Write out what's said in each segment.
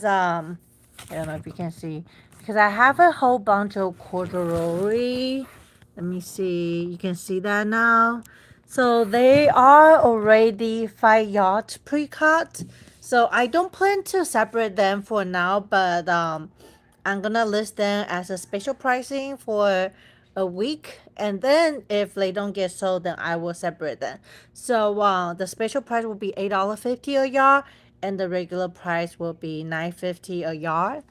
I don't know if you can see because I have a whole bunch of corduroy. Let me see. You can see that now. So they are already 5 yards pre-cut. So I don't plan to separate them for now, but I'm gonna list them as a special pricing for a week, and then if they don't get sold, then I will separate them. So the special price will be $8.50 a yard, and the regular price will be $9.50 a yard.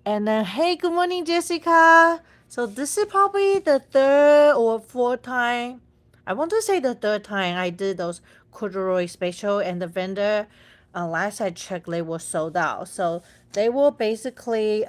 And then, hey, good morning, Jessica. So this is probably the third or fourth time. I want to say the third time I did those corduroy special, and the vendor, last I checked, they were sold out. So they will basically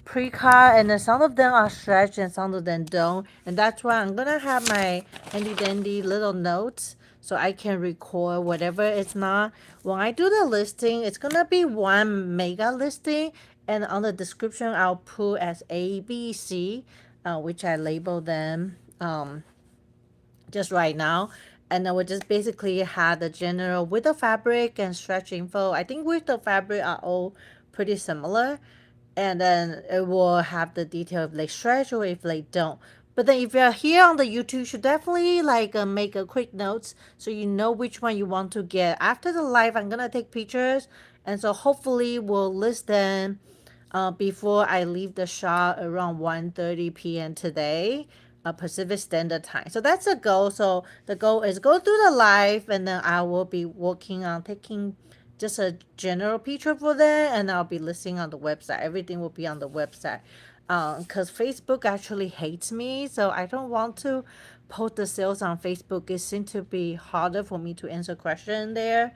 pre-cut, and then some of them are stretched and some of them don't, and that's why I'm gonna have my handy dandy little notes so I can record whatever it's not. When I do the listing, it's gonna be one mega listing, and on the description I'll put as A, B, C, which I label them just right now. And then we just basically had the general with the fabric and stretch info. I think with the fabric are all pretty similar, and then it will have the detail if they stretch or if they don't. But then if you're here on the YouTube, you should definitely like make a quick notes so you know which one you want to get. After the live, I'm gonna take pictures, and so hopefully we'll list them before I leave the shop around 1:30 p.m. today, Pacific Standard Time. So that's a goal. So the goal is go through the live, and then I will be working on taking just a general picture for them, and I'll be listing on the website. Everything will be on the website. Because Facebook actually hates me, so I don't want to post the sales on Facebook. It seems to be harder for me to answer question there,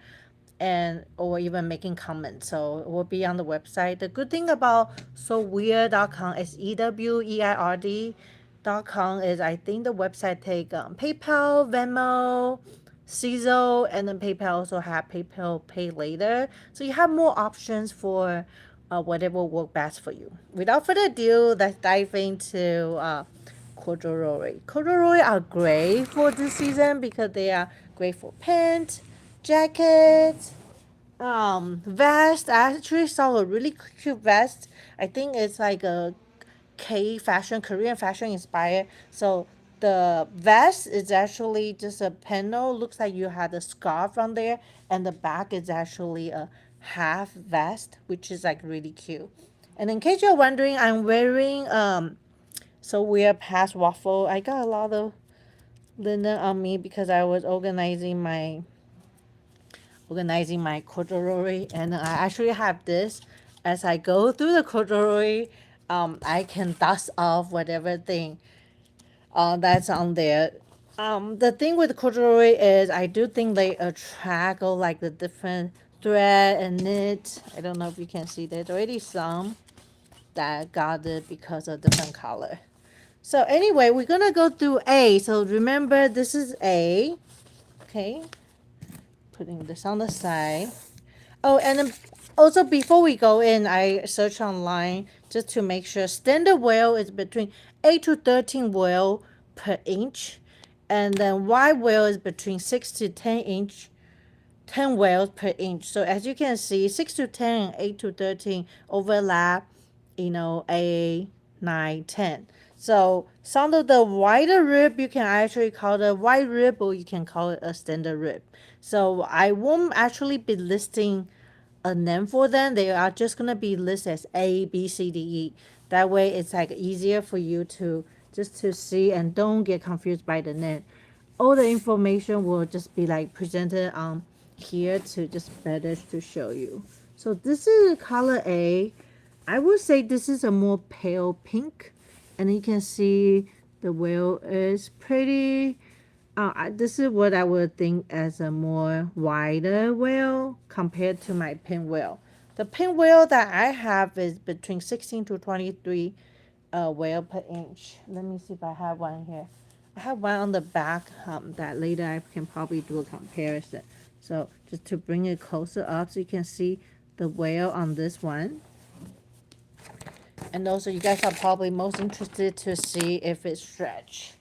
and or even making comments. So it will be on the website. The good thing about soweird.com, SEWEIRD.com, is I think the website take PayPal, Venmo, Caesar, and then PayPal also have PayPal Pay Later. So you have more options for whatever work best for you. Without further ado, let's dive into corduroy. Corduroy are great for this season because they are great for pants, jackets, vest. I actually saw a really cute vest. I think it's like a K fashion, Korean fashion inspired. So the vest is actually just a panel. Looks like you had a scarf on there, and the back is actually a half vest, which is like really cute. And in case you're wondering, I'm wearing so we're past waffle. I got a lot of linen on me because I was organizing my corduroy, and I actually have this. As I go through the corduroy, I can dust off whatever thing that's on there. The thing with corduroy is I do think they attract all like the different thread and knit. I don't know if you can see, there's already some that got it because of different color. So anyway, we're gonna go through A. So remember, this is A. Okay, putting this on the side. Oh, and then also before we go in, I searched online just to make sure standard whale is between 8 to 13 whale per inch, and then wide whale is between 6 to 10 whales per inch. So as you can see, 6 to 10 and 8 to 13 overlap, A, 9, 10. So some of the wider rib you can actually call it a wide rib, or you can call it a standard rib. So I won't actually be listing a name for them. They are just gonna be listed as A, B, C, D, E. That way it's like easier for you to just to see and don't get confused by the name. All the information will just be like presented on here to just better to show you. So this is color A. I would say this is a more pale pink, and you can see the whale is pretty. This is what I would think as a more wider whale compared to my pinwheel. The pinwheel that I have is between 16 to 23 whale per inch. Let me see if I have one here. I have one on the back that later I can probably do a comparison. So just to bring it closer up so you can see the whale on this one. And also you guys are probably most interested to see if it's stretch.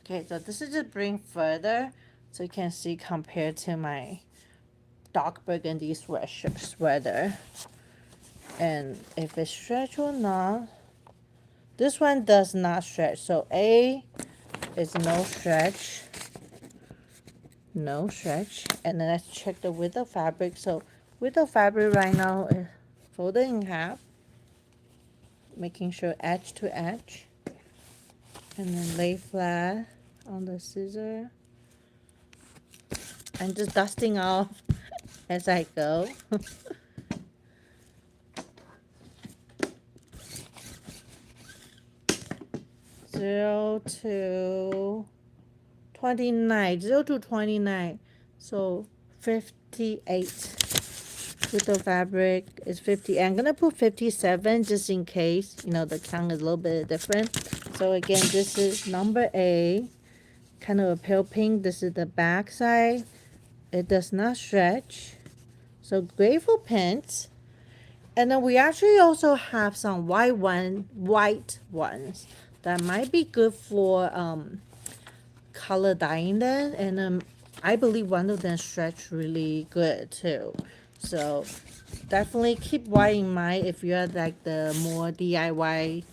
Okay, so this is just bring further so you can see compared to my dark burgundy sweater. and if it stretch or not. This one does not stretch, so A is no stretch, no stretch. And then let's check the width of fabric. So width of fabric right now is folded in half, making sure edge to edge, and then lay flat on the scissor. I'm just dusting off as I go. 0 to 29, 0 to 29, so 58. With the fabric is 50. I'm gonna put 57 just in case, you know, the count is a little bit different. So again, this is number A, kind of a pale pink. This is the back side. It does not stretch. So grateful pants. And then we actually also have some white ones that might be good for color dyeing them. And I believe one of them stretch really good too. So definitely keep white in mind if you're like the more DIY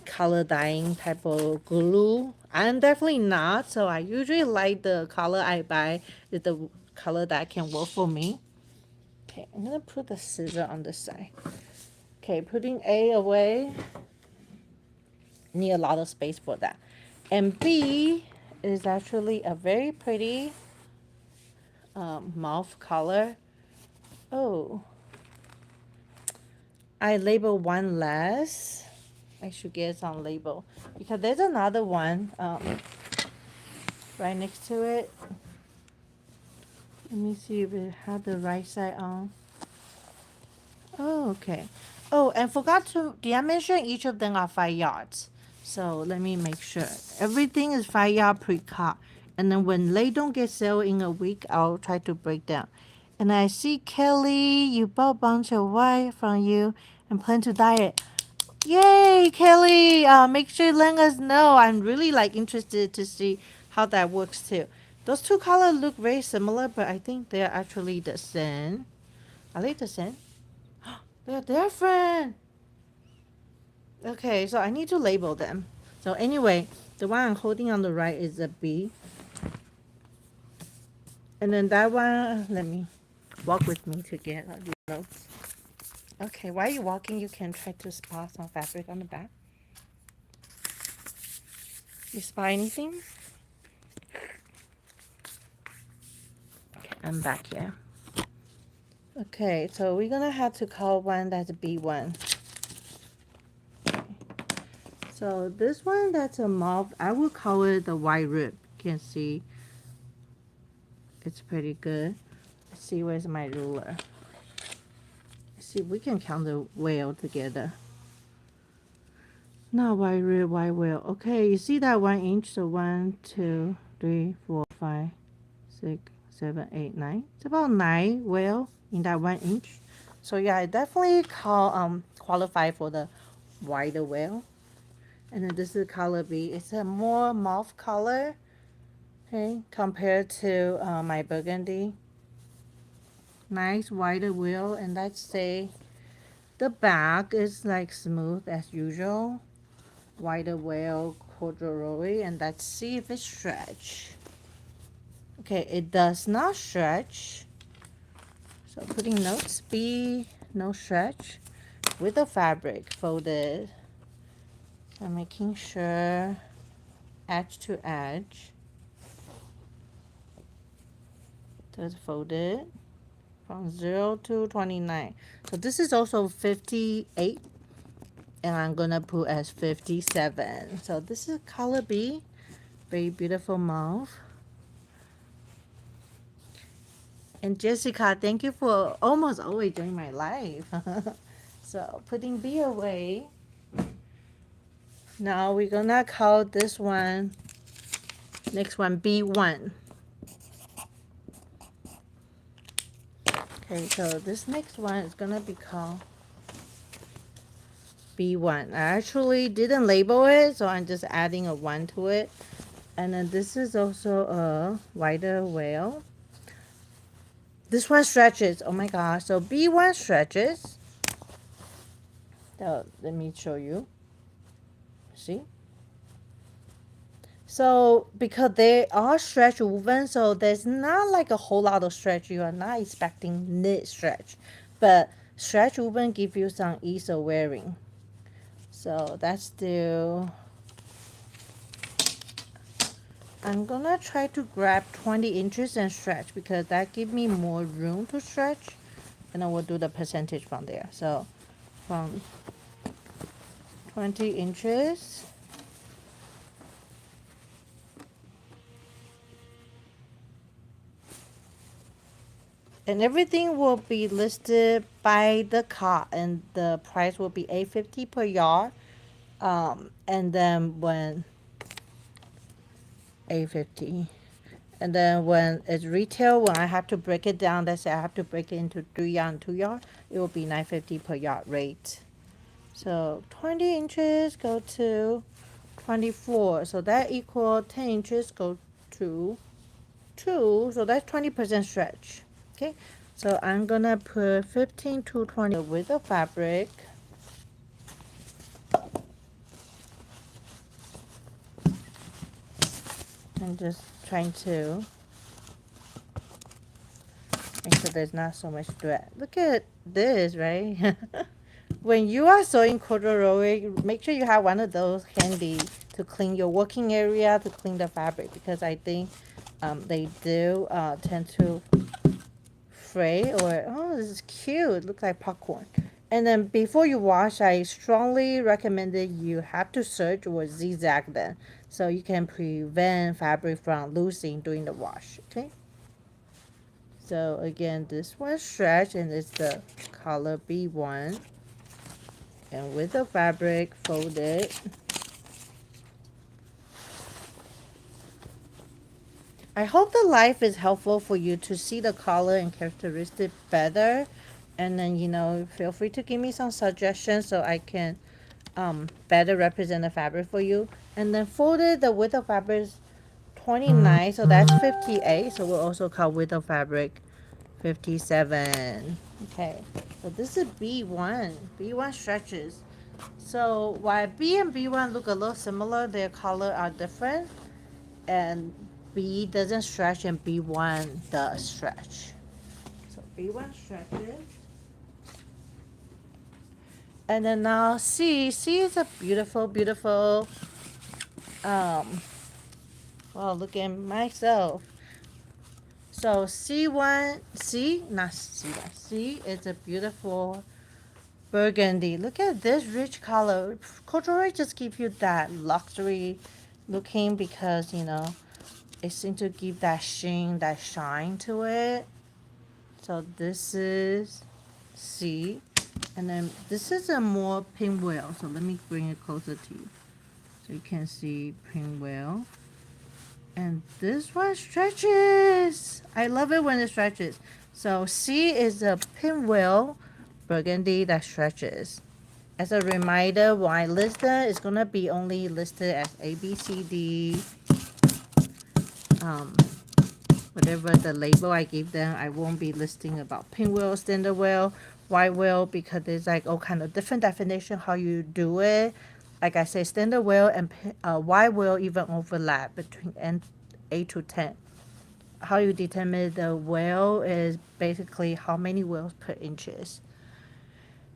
color dyeing type of glue. I'm definitely not, so I usually like the color I buy is the color that can work for me. Okay, I'm gonna put the scissor on this side. Okay, putting A away. Need a lot of space for that. And B is actually a very pretty mauve color. Oh, I labeled one less. I should get some label because there's another one right next to it. Let me see if it had the right side on. Oh, okay. Oh, and forgot to, did I mention each of them are 5 yards? So let me make sure. Everything is 5 yard pre-cut. And then when they don't get sale in a week, I'll try to break down. And I see Kelly, you bought a bunch of white from you and plan to dye it. Yay, Kelly! Make sure you let us know. I'm really like interested to see how that works too. Those two colors look very similar, but I think they're actually the same. Are they the same? They're different. Okay, so I need to label them. So anyway, the one I'm holding on the right is a B. And then that one, let me walk with me to get these notes. Okay, while you're walking, you can try to spot some fabric on the back. You spot anything? Okay, I'm back here. Okay, so we're gonna have to call one that's a B1. So this one that's a mauve, I will call it the white rib. You can see it's pretty good. Let's see, where's my ruler? Let's see if we can count the whale together. Not white rib, white whale. Okay, you see that 1 inch? So 1, 2, 3, 4, 5, 6, 7, 8, 9. It's about 9 whale in that 1 inch. So yeah, I definitely qualify for the wider whale. And then this is color B. It's a more mauve color, okay, compared to my burgundy. Nice wider wheel, and let's say the back is like smooth as usual. Wider wheel, corduroy, and let's see if it stretch. Okay, it does not stretch. So putting notes B, no stretch. With the fabric folded. I'm making sure edge to edge. That's folded from 0 to 29. So this is also 58. And I'm gonna put as 57. So this is color B. Very beautiful mauve. And Jessica, thank you for almost always joining my life. So putting B away. Now we're gonna call this one, next one B1. Okay, so this next one is gonna be called B1. I actually didn't label it, so I'm just adding a 1 to it. And then this is also a wider whale. This one stretches. Oh my gosh. So B1 stretches. So let me show you. See? So because they are stretch woven, so there's not like a whole lot of stretch. You are not expecting knit stretch, but stretch woven give you some ease of wearing. So that's still. I'm gonna try to grab 20 inches and stretch because that give me more room to stretch, and I will do the percentage from there. So from 20 inches. And everything will be listed by the cot, and the price will be $8.50 per yard. And then when $8.50, and then when it's retail, when I have to break it down, let's say I have to break it into 3 yard and 2 yard, it will be $9.50 per yard rate. So 20 inches go to 24, so that equal 10 inches go to 2, so that's 20% stretch. Okay, so I'm gonna put 15 to 20 with the fabric. I'm just trying to make sure there's not so much thread. Look at this, right? When you are sewing corduroy, make sure you have one of those handy to clean your working area, to clean the fabric, because I think they do tend to fray. Or oh, this is cute, looks like popcorn. And then before you wash, I strongly recommend that you have to serge or zigzag them, so you can prevent fabric from losing during the wash. Okay, so again, this one stretch, and it's the color B1, and with the fabric folded. I hope the life is helpful for you to see the color and characteristic better. And then, feel free to give me some suggestions so I can better represent the fabric for you. And then folded, the width of fabric is 29, so that's 58. So we'll also cut width of fabric 57. Okay, so this is B1. B1 stretches. So while B and B1 look a little similar, their color are different. And B doesn't stretch and B1 does stretch. So B1 stretches. And then now C is a beautiful, beautiful, well, look at myself. So C is a beautiful burgundy. Look at this rich color. Corduroy just gives you that luxury looking because, it seems to give that sheen, that shine to it. So this is C. And then this is a more pinwheel. So let me bring it closer to you so you can see pinwheel. And this one stretches. I love it when it stretches. So C is a pinwheel burgundy that stretches. As a reminder, when I list it, it's going to be only listed as A, B, C, D. Whatever the label I give them, I won't be listing about pinwheel, standard wheel, wide wheel, because there's like all kind of different definition how you do it. Like I say, standard wheel and wide wheel even overlap between N8 to 10. How you determine the wheel is basically how many wheels per inches.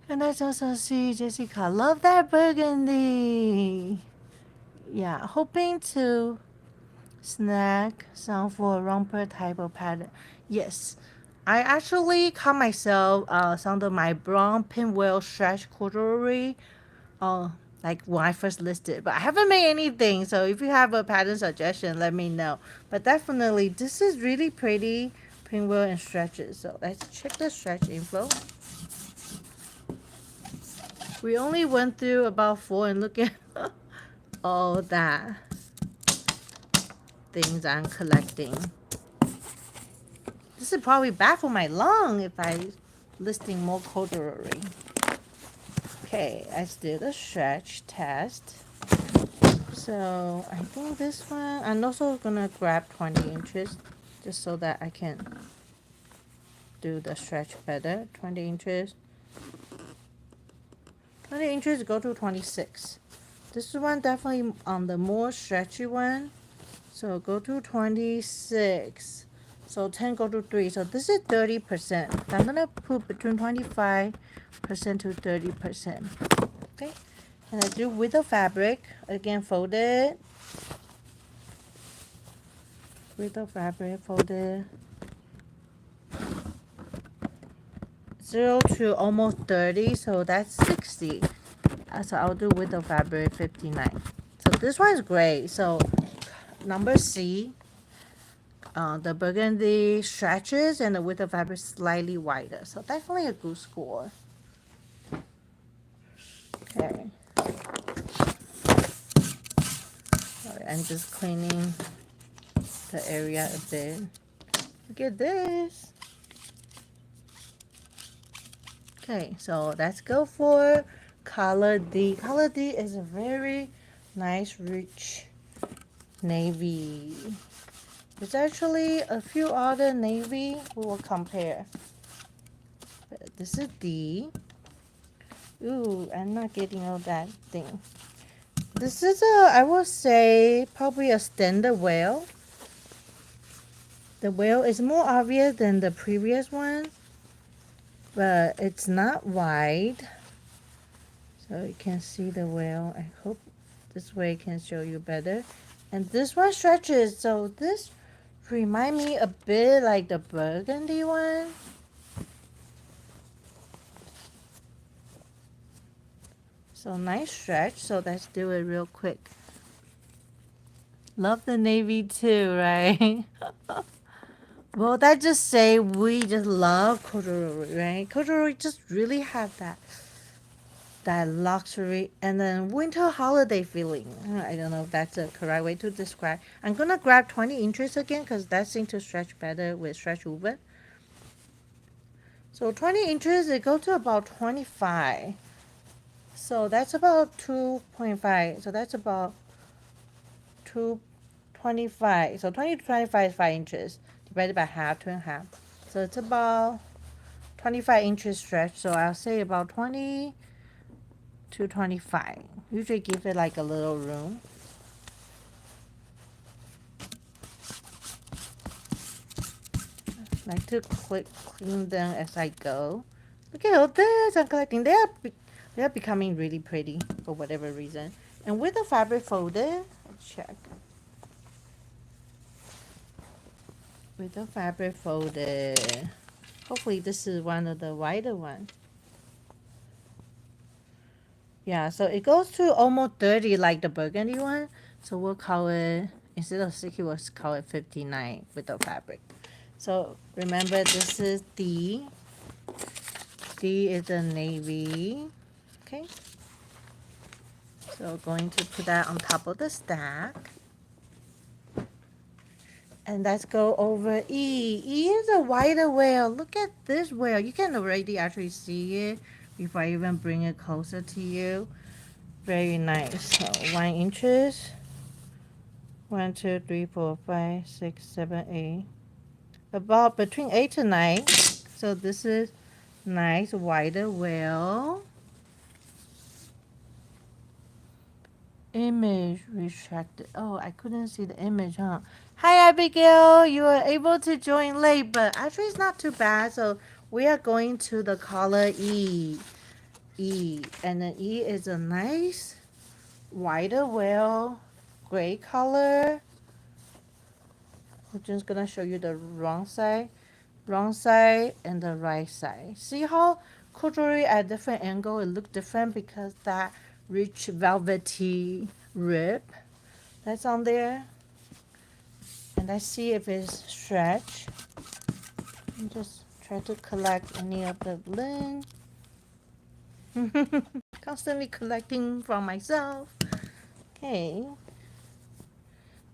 And let's also see Jessica. Love that burgundy. Yeah, hoping to snag some for a romper type of pattern. Yes, I actually cut myself some of my brown pinwheel stretch corduroy like when I first listed, but I haven't made anything, so if you have a pattern suggestion, let me know. But definitely this is really pretty pinwheel and stretches. So let's check the stretch info. We only went through about 4, and look at all that things I'm collecting. This is probably bad for my lung if I listing more corduroy. Okay, let's do the stretch test. So I think this one, I'm also gonna grab 20 inches just so that I can do the stretch better. 20 inches. 20 inches go to 26. This one definitely on the more stretchy one. So go to 26. So 10 go to 3. So this is 30%. I'm going to put between 25% to 30%. Okay. And I do with the fabric. Again, fold it. With the fabric, fold it. 0 to almost 30. So that's 60. So I'll do with the fabric 59. So this one is great. So number C. The burgundy stretches and the width of fabric slightly wider. So definitely a good score. Okay. Sorry, I'm just cleaning the area a bit. Look at this. Okay, so let's go for color D. Color D is a very nice, rich navy. There's actually a few other navy we will compare. But this is D. Ooh, I'm not getting all that thing. This is I would say, probably a standard whale. The whale is more obvious than the previous one, but it's not wide. So you can see the whale. I hope this way can show you better. And this one stretches, so this remind me a bit like the burgundy one. So nice stretch. So let's do it real quick. Love the navy too, right? Well, that just say we just love corduroy, right? Corduroy just really have that luxury and then winter holiday feeling. I don't know if that's the correct way to describe. I'm gonna grab 20 inches again because that seems to stretch better with stretch woven. So 20 inches, it goes to about 25. So that's about 2.5. So that's about 225. So 20 to 25 is 5 inches divided by half, 2.5. So it's about 25 inches stretch. So I'll say about 20 to 25. Usually give it like a little room. Like to clean them as I go. Look at all this I'm collecting. They are becoming really pretty for whatever reason. And with the fabric folded, let's check. With the fabric folded, hopefully this is one of the wider ones. Yeah, so it goes to almost 30 like the burgundy one. So we'll call it, instead of 60, we'll call it 59 with the fabric. So remember, this is D. D is the navy. Okay. So going to put that on top of the stack. And let's go over E. E is a wider whale. Look at this whale. You can already actually see it before I even bring it closer to you. Very nice. So 1 inches. 1, 2, 3, 4, 5, 6, 7, 8. About between 8 to 9. So this is nice wider whale. Image retracted. Oh, I couldn't see the image, huh? Hi, Abigail. You were able to join late, but actually it's not too bad. So we are going to the color E. E. And the E is a nice wider whale, gray color. I'm just gonna show you the wrong side and the right side. See how corduroy at different angle it look different because that rich velvety rib that's on there. And let's see if it's stretch. And just try to collect any of the blend. Constantly collecting from myself. Okay.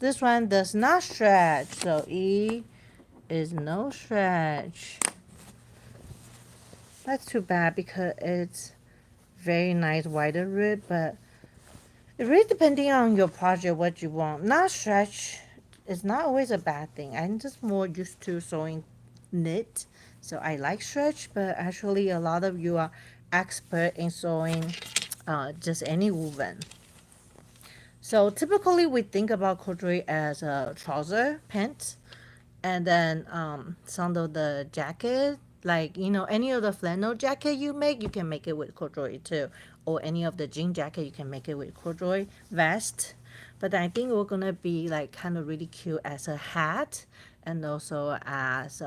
This one does not stretch, so E is no stretch. That's too bad because it's very nice wider rib, but it really depending on your project what you want. Not stretch is not always a bad thing. I'm just more used to sewing knit, so I like stretch, but actually a lot of you are expert in sewing just any woven. So typically we think about corduroy as a trouser, pants, and then some of the jacket, like any of the flannel jacket you make, you can make it with corduroy too, or any of the jean jacket you can make it with corduroy vest. But I think we're gonna be like kind of really cute as a hat, and also as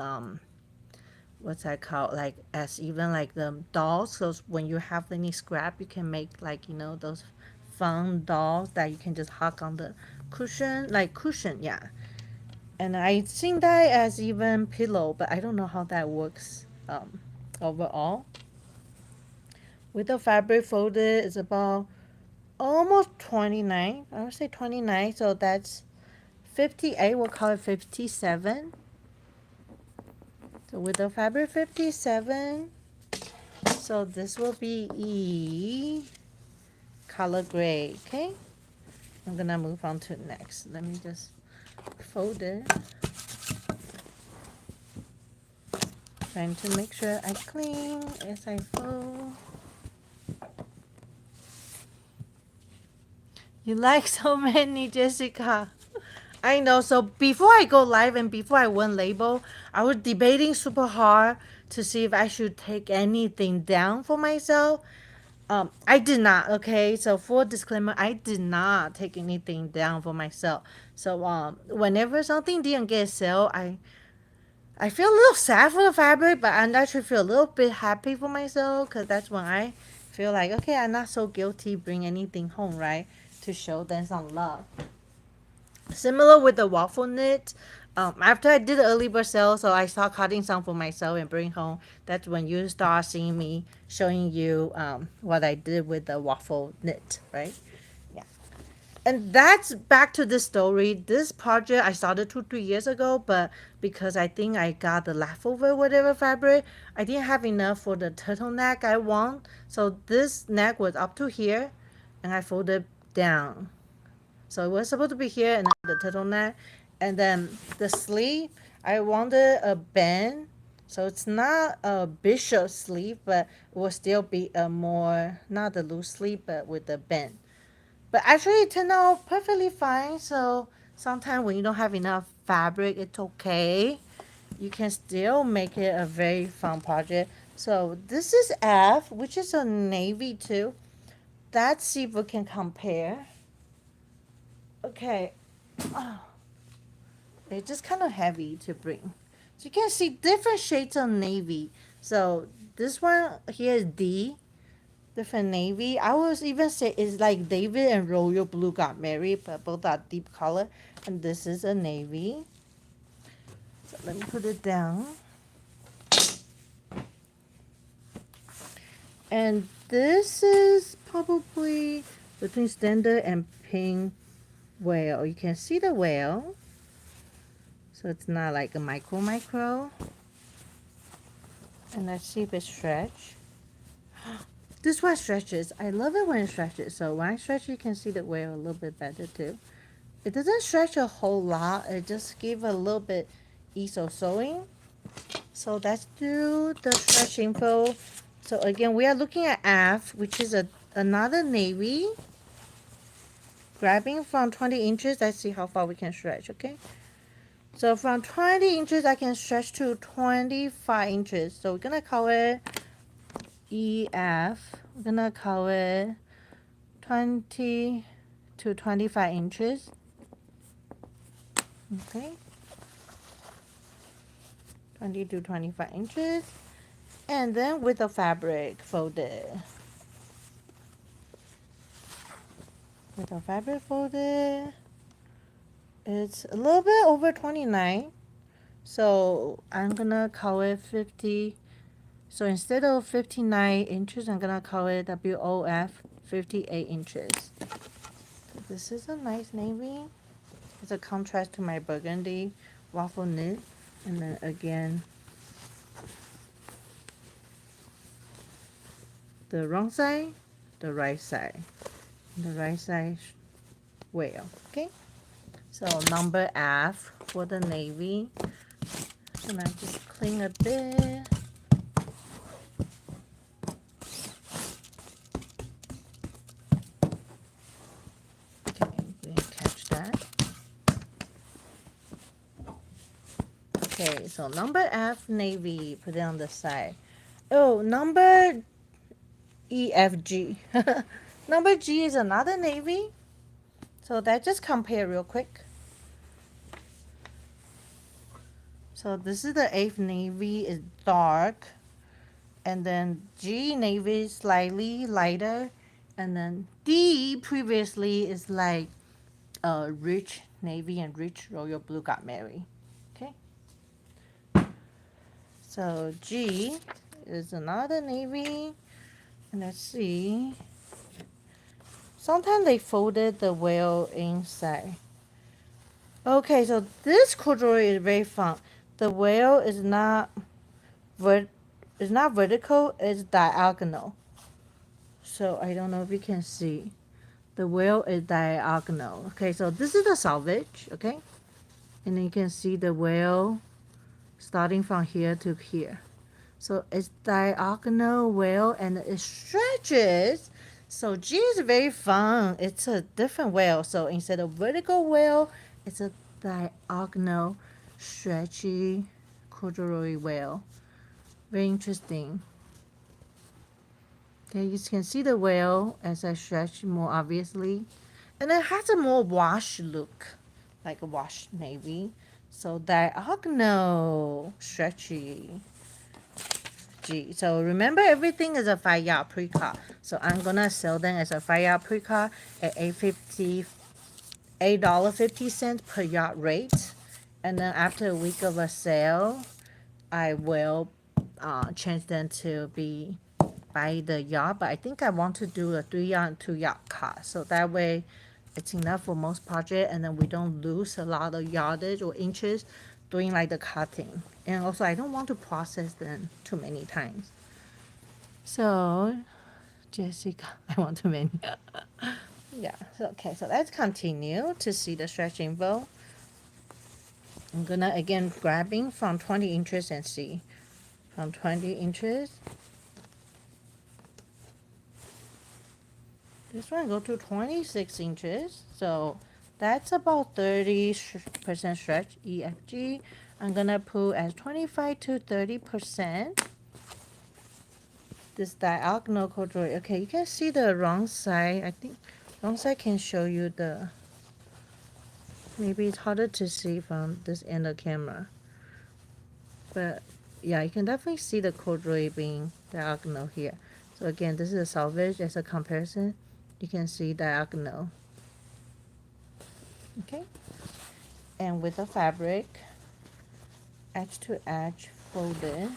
what's that called, like as even like the dolls. So when you have any scrap, you can make like those fun dolls that you can just hug on the cushion, like cushion, yeah. And I think that as even pillow, but I don't know how that works overall. With the fabric folded, it's about almost 29. I would say 29, so that's 58. We'll call it 57. So with the fabric 57, so this will be color gray, okay? I'm gonna move on to next. Let me just fold it. Trying to make sure I clean as I fold. You like so many, Jessica. I know. So before I go live and before I went label, I was debating super hard to see if I should take anything down for myself. I did not. Okay, so full disclaimer, I did not take anything down for myself. So whenever something didn't get sale, I feel a little sad for the fabric, but I actually feel a little bit happy for myself because that's when I feel like, okay, I'm not so guilty bring anything home, right? To show them some love. Similar with the waffle knit. After I did the early bird sale, so I start cutting some for myself and bring home. That's when you start seeing me showing you what I did with the waffle knit, right? Yeah. And that's back to this story. This project I started 2-3 years ago, but because I think I got the leftover whatever fabric, I didn't have enough for the turtleneck I want. So this neck was up to here, and I folded down. So it was supposed to be here and the turtleneck. And then the sleeve, I wanted a band. So it's not a bishop sleeve, but it will still be a more, not the loose sleeve, but with the band. But actually it turned out perfectly fine. So sometimes when you don't have enough fabric, it's okay. You can still make it a very fun project. So this is F, which is a navy too. Let's see if we can compare. Okay. Oh, it's just kind of heavy to bring. So you can see different shades of navy. So this one here is D, different navy. I was even say it's like David and Royal Blue got married, but both are deep color. And this is a navy. So let me put it down. And this is probably between standard and pink whale. You can see the whale. So it's not like a micro. And let's see if it stretch. This one stretches. I love it when it stretches. So when I stretch, you can see the whale a little bit better too. It doesn't stretch a whole lot. It just gives a little bit ease of sewing. So let's do the stretch info. So again, we are looking at F, which is another navy. Grabbing from 20 inches. Let's see how far we can stretch, okay? So from 20 inches, I can stretch to 25 inches. So we're going to call it EF. We're going to call it 20 to 25 inches. Okay. 20 to 25 inches. And then with the fabric folded. With the fabric folded, it's a little bit over 29. So I'm going to call it 50. So instead of 59 inches, I'm going to call it WOF 58 inches. So this is a nice navy. It's a contrast to my burgundy waffle knit. And then again, the wrong side, the right side. The right side whale, okay? So number F for the navy. And I just clean a bit. so number F, navy, put it on the side. Oh, number E, F, G. Number G is another navy. So that just compare real quick. So this is the 8th navy is dark. And then G navy is slightly lighter. And then D previously is like rich navy and rich royal blue got married. Okay. So G is another navy. And let's see. Sometimes they folded the whale inside. Okay, so this corduroy is very fun. The whale is not vertical, it's diagonal. So I don't know if you can see. The whale is diagonal. Okay, so this is the salvage, okay? And then you can see the whale starting from here to here. So it's diagonal whale and it stretches. So G is very fun. It's a different whale. So instead of vertical whale, it's a diagonal stretchy corduroy whale. Very interesting. Okay, you can see the whale as I stretch more obviously. And it has a more wash look, like a wash navy. So diagonal stretchy. G. So remember everything is a 5-yard pre-cut. So I'm gonna sell them as a 5-yard pre-cut at $8.50 per yard rate. And then after a week of a sale, I will change them to be by the yard. But I think I want to do a 3-yard and 2-yard cut. So that way it's enough for most project and then we don't lose a lot of yardage or inches doing like the cutting. And also I don't want to process them too many times. So Jessica, I want to many. Yeah, so, okay, so let's continue to see the stretch info. I'm gonna again grabbing from 20 inches and see. From 20 inches. This one go to 26 inches. So that's about 30% stretch, EFG. I'm gonna put as 25 to 30%. This diagonal corduroy. Okay, you can see the wrong side. I think wrong side can show you the, maybe it's harder to see from this end of camera. But yeah, you can definitely see the corduroy being diagonal here. So again, this is a salvage as a comparison. You can see diagonal. Okay. And with the fabric, edge to edge folded.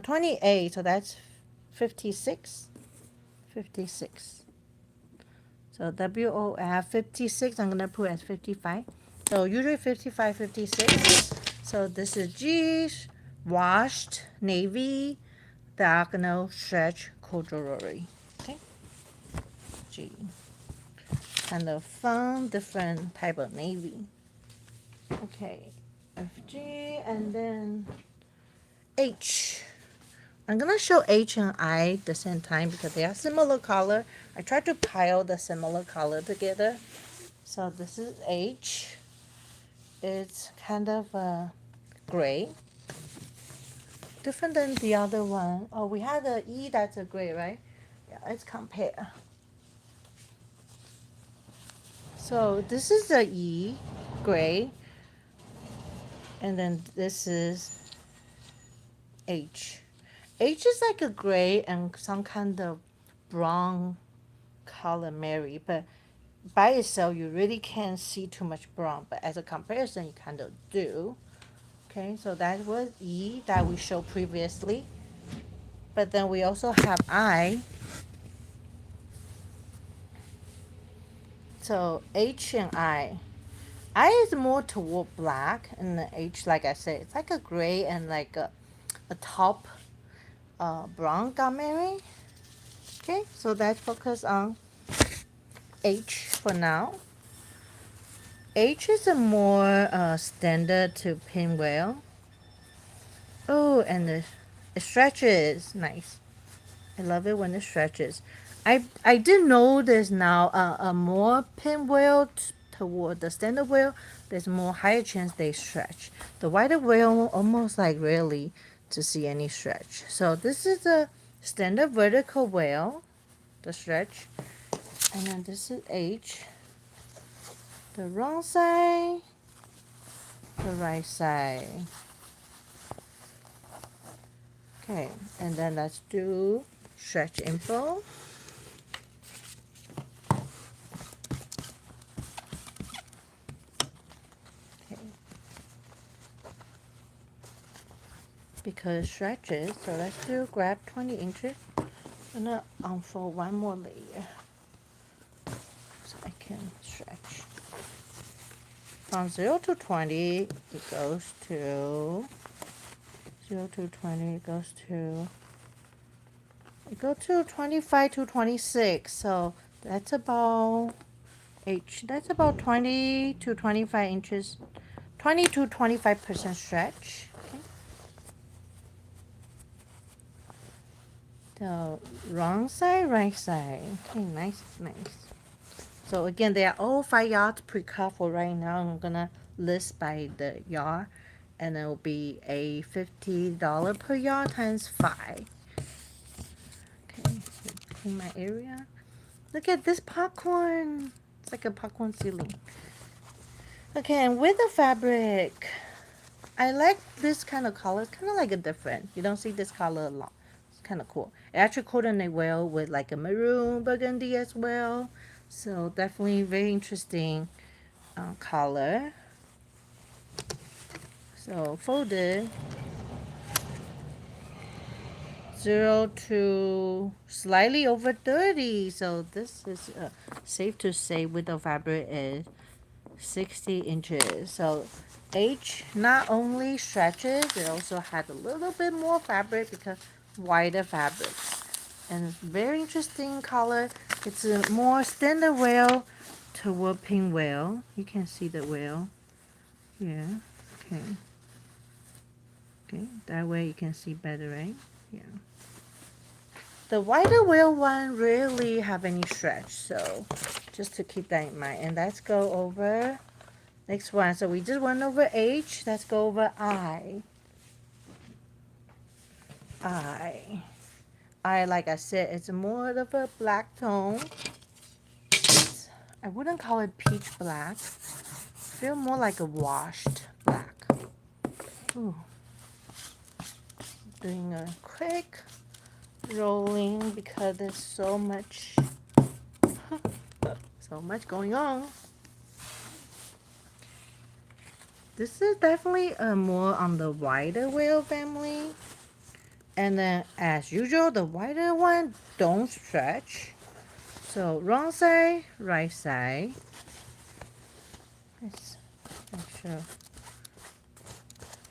28, so that's 56. 56. So WOF 56, I'm gonna put as 55. So usually 55, 56. So this is G, washed, navy, diagonal, stretch, corduroy. Okay, G. Kind of fun, different type of navy. Okay, FG, and then H. I'm gonna show H and I at the same time because they are similar color. I tried to pile the similar color together. So this is H. It's kind of gray. Different than the other one. Oh, we had the E that's a gray, right? Yeah, let's compare. So this is the E, gray. And then this is H. H is like a gray and some kind of brown color marry, but by itself you really can't see too much brown, but as a comparison you kind of do. Okay, so that was E that we showed previously. But then we also have I. So H and I. I is more toward black, and the H, like I said, it's like a gray and like a top brown gamere. Okay, so let's focus on H for now. H is a more standard to pinwheel. Oh, and it's It stretches. Nice. I love it when it stretches. I did notice now a more pinwheel toward the standard wheel, there's more higher chance they stretch. The wider wheel almost like rarely to see any stretch. So this is a standard vertical wheel, the stretch, and then this is H. The wrong side, the right side. Okay, and then let's do stretch info. Okay. Because it stretches, so let's do grab 20 inches. I'm gonna unfold one more layer so I can stretch. From 0 to 20, it goes to 0 to 20, it goes to 25 to 26. So that's about that's about 20 to 25 inches, 20 to 25% stretch. Okay. The wrong side, right side. Okay, nice, nice. So again, they are all 5 yards pre-cut for right now. I'm gonna list by the yard, and it will be a $50 per yard times 5. Okay, clean my area. Look at this popcorn. It's like a popcorn ceiling. Okay, and with the fabric, I like this kind of color. It's kind of like a different. You don't see this color a lot. It's kind of cool. It actually coordinate well with like a maroon burgundy as well. So definitely very interesting color. So folded 0 to slightly over 30. So this is safe to say with the fabric is 60 inches. So H not only stretches, it also has a little bit more fabric because wider fabric. And it's very interesting color. It's a more standard whale toward pink whale. You can see the whale. Yeah. Okay. Okay. That way you can see better, right? Yeah. The wider whale one rarely have any stretch, so just to keep that in mind. And let's go over next one. So we just went over H. Let's go over I. I, like I said, it's more of a black tone. I wouldn't call it peach black. Feel more like a washed black. Ooh. Doing a quick rolling because there's so much going on. This is definitely more on the wider whale family. And then as usual, the wider one don't stretch. So wrong side, right side. Let's make sure.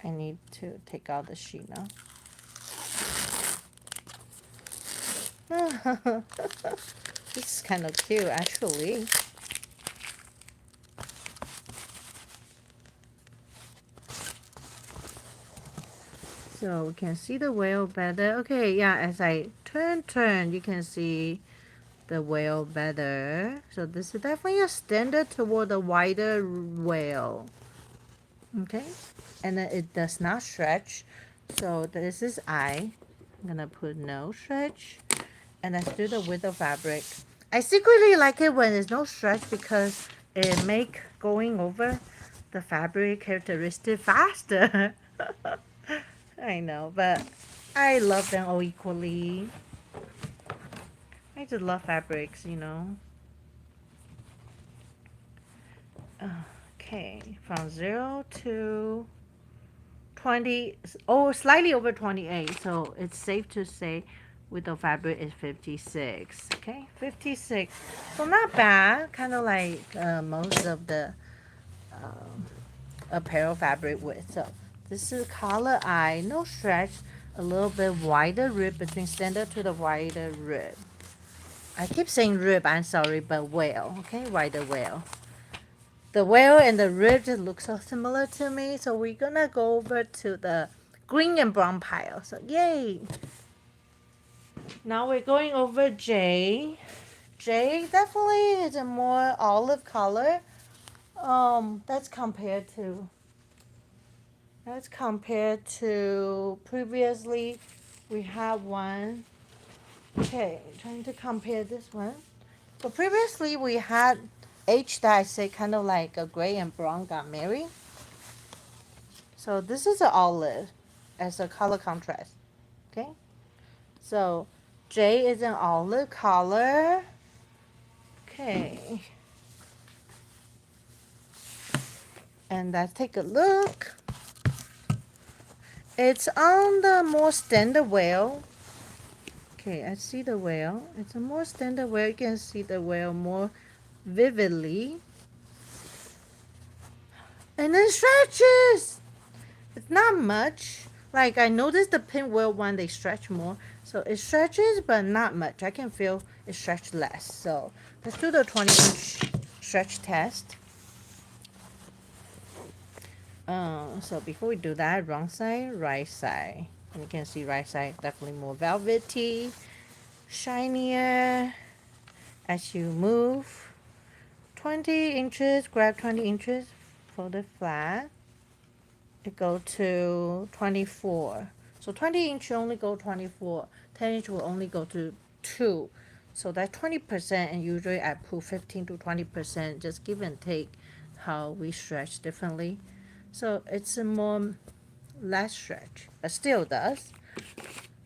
I need to take out the sheet now. This is kind of cute actually. So we can see the whale better. Okay, yeah, as I turn, you can see the whale better. So this is definitely a standard toward the wider whale. Okay, and then it does not stretch. So this is I. I'm gonna put no stretch. And let's do the width of fabric. I secretly like it when there's no stretch because it make going over the fabric characteristic faster. I know, but I love them all equally. I just love fabrics, you know. Okay, from 0 to 20, oh, slightly over 28. So it's safe to say with the fabric is 56. Okay, 56. So not bad. Kind of like most of the apparel fabric width. So this is color I, no stretch, a little bit wider rib between standard to the wider rib. I keep saying rib, I'm sorry, but whale, okay, wider whale. The whale and the rib just look so similar to me, so we're gonna go over to the green and brown pile. So yay! Now we're going over J. J definitely is a more olive color. That's compared to previously we have one. Okay, trying to compare this one. So previously we had H that I say kind of like a gray and brown got married. So this is an olive as a color contrast. Okay, so J is an olive color. Okay, and let's take a look. It's on the more standard whale. Okay, I see the whale. It's a more standard whale. You can see the whale more vividly. And then stretches! It's not much. Like I noticed the pinwheel one, they stretch more. So it stretches, but not much. I can feel it stretch less. So let's do the 20-inch stretch test. So before we do that, wrong side, right side. And you can see right side definitely more velvety, shinier. As you move 20 inches, grab 20 inches, fold it flat. It go to 24. So 20 inch only go 24. 10 inch will only go to 2. So that's 20%, and usually I put 15 to 20%, just give and take how we stretch differently. So it's a more less stretch, but still does.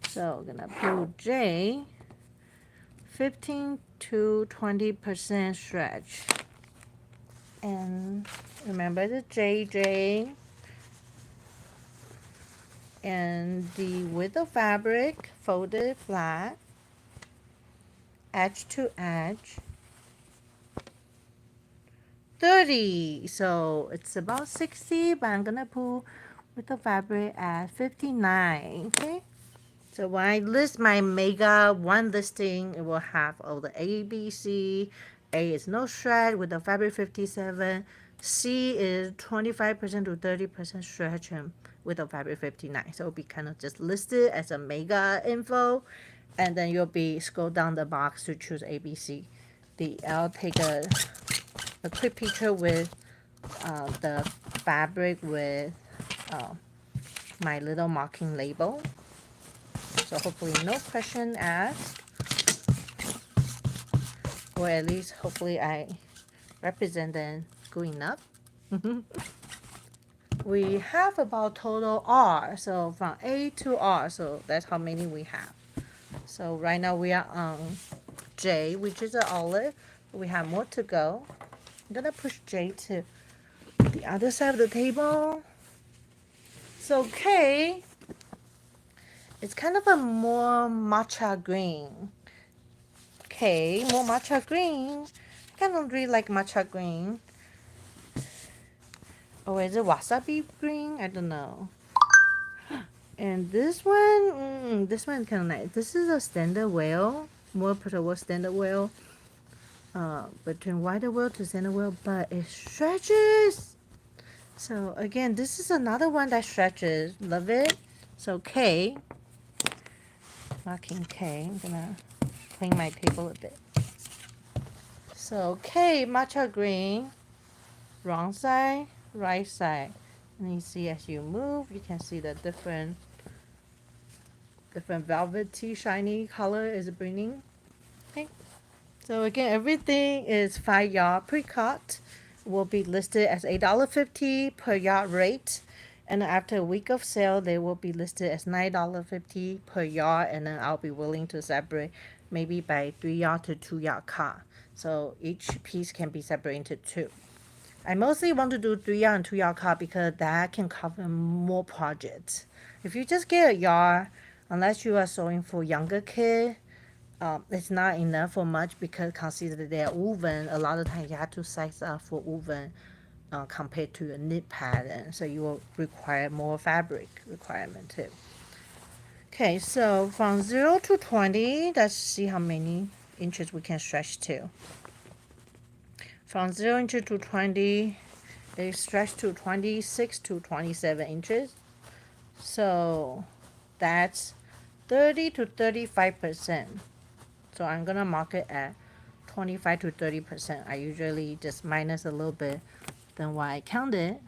So I'm gonna put J 15 to 20% stretch. And remember the JJ. And the width of fabric, folded flat, edge to edge, 30. So it's about 60, but I'm gonna put width of fabric at 59. Okay. So when I list my mega one listing, it will have all the A, B, C. A is no stretch with the fabric 57. C is 25% to 30% stretch and with the fabric 59. So it'll be kind of just listed as a mega info. And then you'll be scroll down the box to choose A, B, C. I'll take a quick picture with the fabric with my little marking label. So hopefully no question asked, or at least hopefully I represent them good enough. We have about total R, so from A to R, so that's how many we have. So right now we are on J, which is an olive. We have more to go. I'm gonna push J to the other side of the table. So K, it's kind of a more matcha green. Okay, more matcha green. I don't really like matcha green. Or is it wasabi green? I don't know. And this one is kind of nice. This is a standard whale, more towards standard whale. Between wider whale to standard whale, but it stretches. So again, this is another one that stretches. Love it. So K, marking K. I'm gonna clean my table a bit. So K, matcha green, wrong side, right side. And you see as you move, you can see the different velvety, shiny color is bringing. Okay. So again, everything is 5 yard pre-cut. Will be listed as $8.50 per yard rate. And after a week of sale, they will be listed as $9.50 per yard. And then I'll be willing to separate maybe by 3 yard to 2 yard cut. So each piece can be separated into 2. I mostly want to do 3 yard and 2 yard cut because that can cover more projects. If you just get a yard, unless you are sewing for younger kids, it's not enough for much because consider they are woven. A lot of times you have to size up for woven compared to a knit pattern. So you will require more fabric requirement too. Okay, so from 0 to 20, let's see how many inches we can stretch to. From 0 inches to 20, they stretch to 26 to 27 inches. So that's 30 to 35%. So I'm gonna mark it at 25 to 30%. I usually just minus a little bit than what I counted.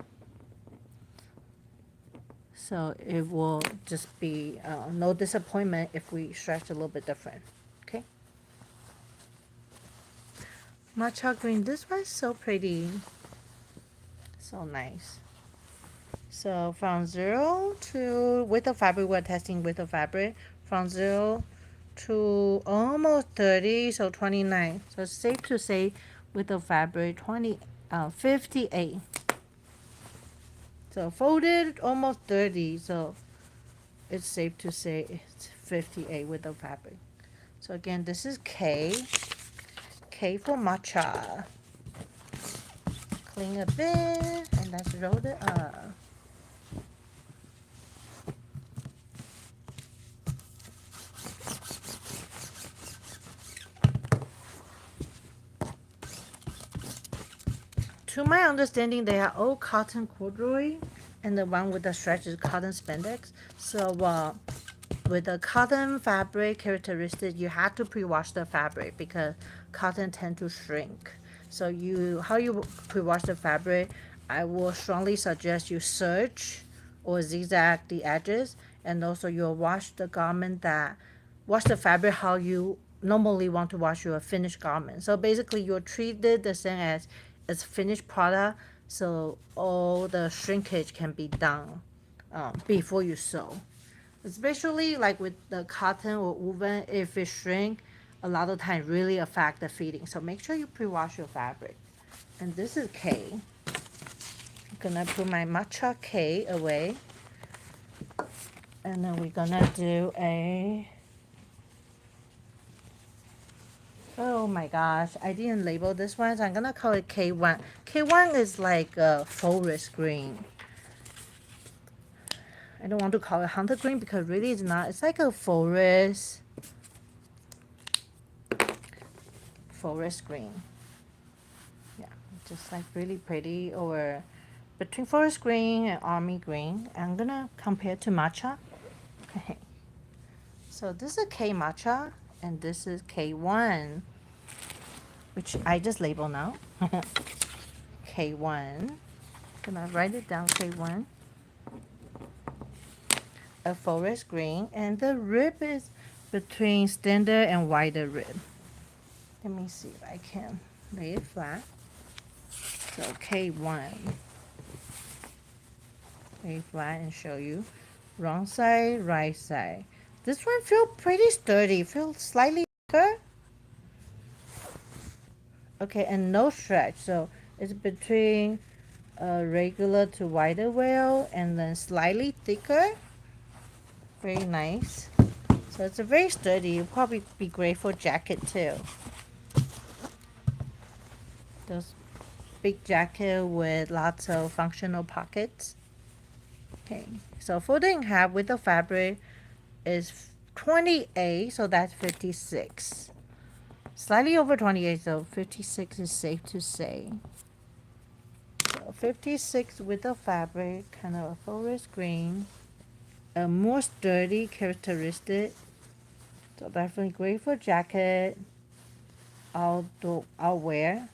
So it will just be no disappointment if we stretch a little bit different. Okay. Matcha green. This one's so pretty. So nice. So from 0 to width of fabric, we're testing width of fabric. From 0 to almost 30, so 29. So it's safe to say width of fabric 58. So folded almost 30, so it's safe to say it's 58 width of fabric. So again, this is K. K for matcha. Clean a bit, and let's roll it up. To my understanding, they are all cotton corduroy, and the one with the stretch is cotton spandex. So with the cotton fabric characteristic, you have to pre-wash the fabric because cotton tend to shrink. So how you pre-wash the fabric, I will strongly suggest you serge or zigzag the edges, and also you'll wash the fabric how you normally want to wash your finished garment. So basically you'll treat it the same as finished product, so all the shrinkage can be done before you sew. Especially like with the cotton or woven, if it shrink, a lot of time really affect the fitting. So make sure you pre-wash your fabric. And this is K. I'm gonna put my matcha K away. And then we're gonna do oh my gosh, I didn't label this one, so I'm gonna call it K1. K1 is like a forest green. I don't want to call it hunter green because really it's not. It's like a forest green. Yeah, just like really pretty, or between forest green and army green. I'm gonna compare to matcha. Okay. So this is K matcha and this is K1, which I just label now. K1. Gonna write it down, K1. A forest green, and the rib is between standard and wider rib. Let me see if I can lay it flat. So K1. Lay it flat and show you. Wrong side, right side. This one feels pretty sturdy. Feels slightly thicker. Okay, and no stretch. So it's between regular to wider wale and then slightly thicker. Very nice. So it's a very sturdy. It'll probably be great for jacket too. Those big jacket with lots of functional pockets. Okay, so folded in half with the fabric is 28, so that's 56. Slightly over 28, so 56 is safe to say. So 56 with the fabric, kind of a forest green. A more sturdy characteristic. So definitely great for jacket, outwear.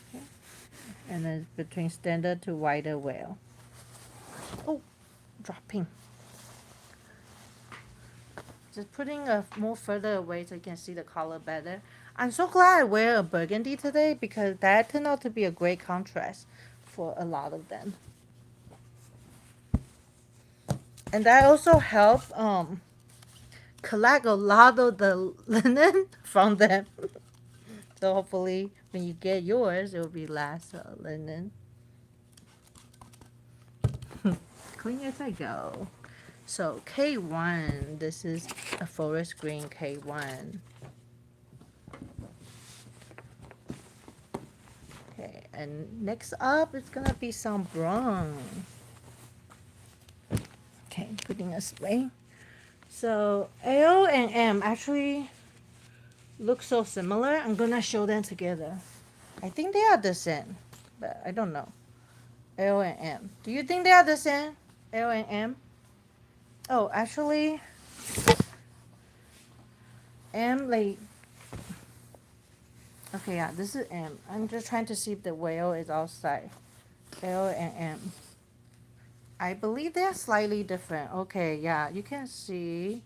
Okay. And then between standard to wider wale. Oh, dropping. Just putting a more further away so you can see the color better. I'm so glad I wear a burgundy today because that turned out to be a great contrast for a lot of them. And that also helped collect a lot of the linen from them. So hopefully when you get yours, it will be less linen. Clean as I go. So K1, this is a forest green K1. Okay, and next up it's gonna be some brown. Okay, putting us away. So L and M actually look so similar. I'm gonna show them together. I think they are the same, but I don't know. L and M. Do you think they are the same? L and M. Oh, actually, M like, okay, yeah, this is M. I'm just trying to see if the whale is outside. L and M. I believe they're slightly different. Okay, yeah, you can see.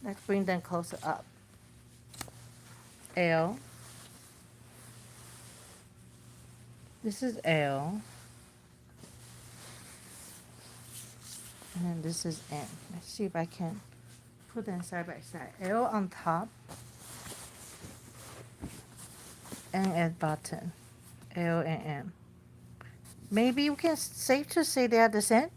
Let's bring them closer up. L. This is L. And then this is M. Let's see if I can put them side by side. L on top. N at bottom. L and M. Maybe we can safe to say they are the same.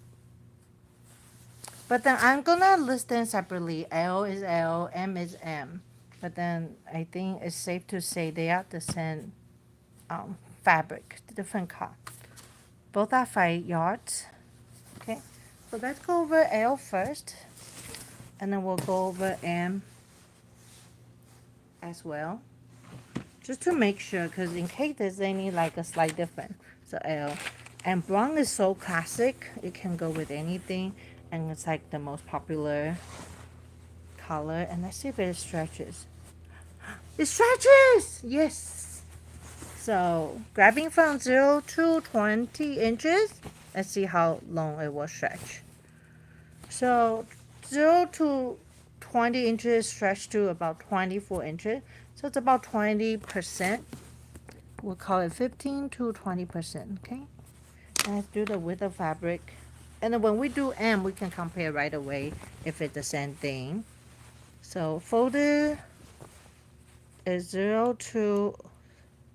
But then I'm gonna list them separately. L is L, M is M. But then I think it's safe to say they are the same fabric, different cut. Both are 5 yards. Okay, so let's go over L first, and then we'll go over M as well, just to make sure, because in case there's any like a slight difference. So L, and brown is so classic, it can go with anything, and it's like the most popular color. And let's see if it stretches. It stretches! Yes! So grabbing from 0 to 20 inches, let's see how long it will stretch. So 0 to 20 inches stretch to about 24 inches. So it's about 20%. We'll call it 15 to 20%, okay? And let's do the width of fabric. And then when we do M, we can compare right away if it's the same thing. So folded is 0 to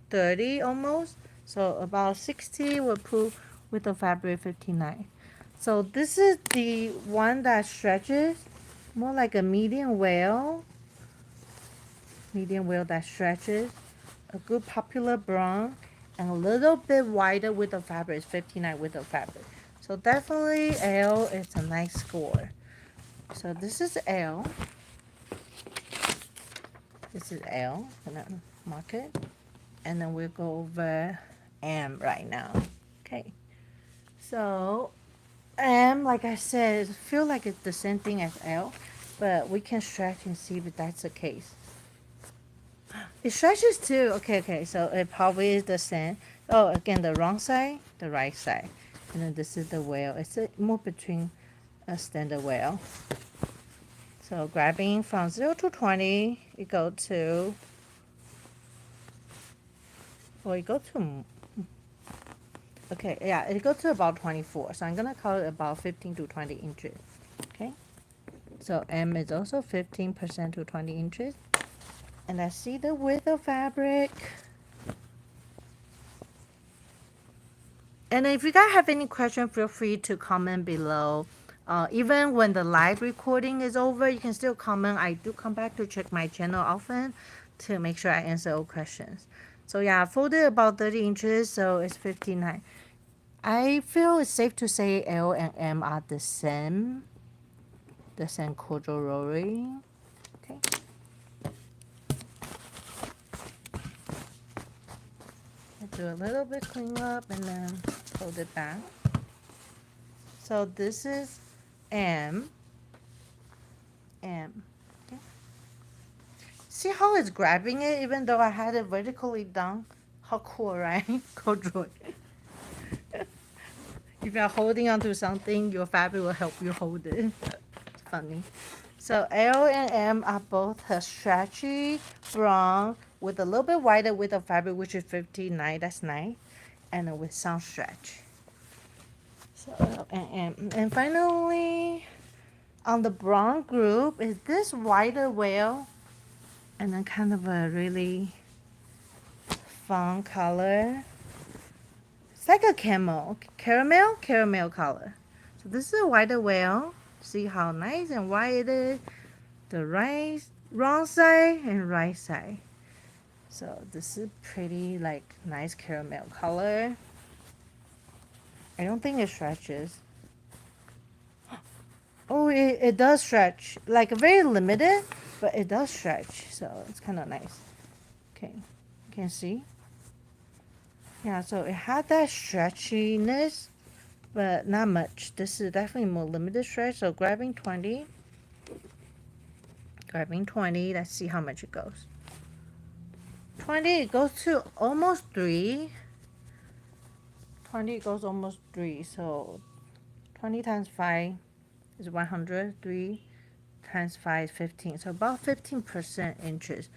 30 almost. So about 60 will put width of fabric 59. So this is the one that stretches, more like a medium whale. Medium whale that stretches. A good popular brown, and a little bit wider width of fabric is 59 width of fabric. So definitely L is a nice score. So this is L. This is L. I'm gonna mark it. And then we'll go over M right now. Okay. So M, like I said, feel like it's the same thing as L, but we can stretch and see if that's the case. It stretches too. Okay. So it probably is the same. Oh, again, the wrong side, the right side. And then this is the whale. It's more between a standard whale. So grabbing from 0 to 20, it go to, okay, yeah, it goes to about 24. So I'm going to call it about 15 to 20 inches. Okay. So M is also 15% to 20 inches. And let's see the width of fabric. And if you guys have any question, feel free to comment below. Even when the live recording is over, you can still comment. I do come back to check my channel often to make sure I answer all questions. So yeah, I folded about 30 inches, so it's 59. I feel it's safe to say L and M are the same corduroy. Okay. I do a little bit clean up and then fold it back. So this is M. Okay. See how it's grabbing it even though I had it vertically down? How cool, right? Corduroy. If you're holding onto something, your fabric will help you hold it. It's funny. So L and M are both a stretchy brown with a little bit wider width of fabric, which is 59. That's nice. And then with some stretch. So L and M. And finally, on the brown group is this wider whale, and then kind of a really fun color. It's like a caramel color. So this is a wider whale. See how nice and white it is. The wrong side and right side. So this is pretty like nice caramel color. I don't think it stretches. Oh, it does stretch. Like very limited, but it does stretch. So it's kind of nice. Okay, you can see. Yeah, so it had that stretchiness, but not much. This is definitely more limited stretch. So grabbing 20, let's see how much it goes. 20, it goes to almost 3. 20 goes almost 3, so 20 times 5 is 100. 3 times 5 is 15, so about 15% interest,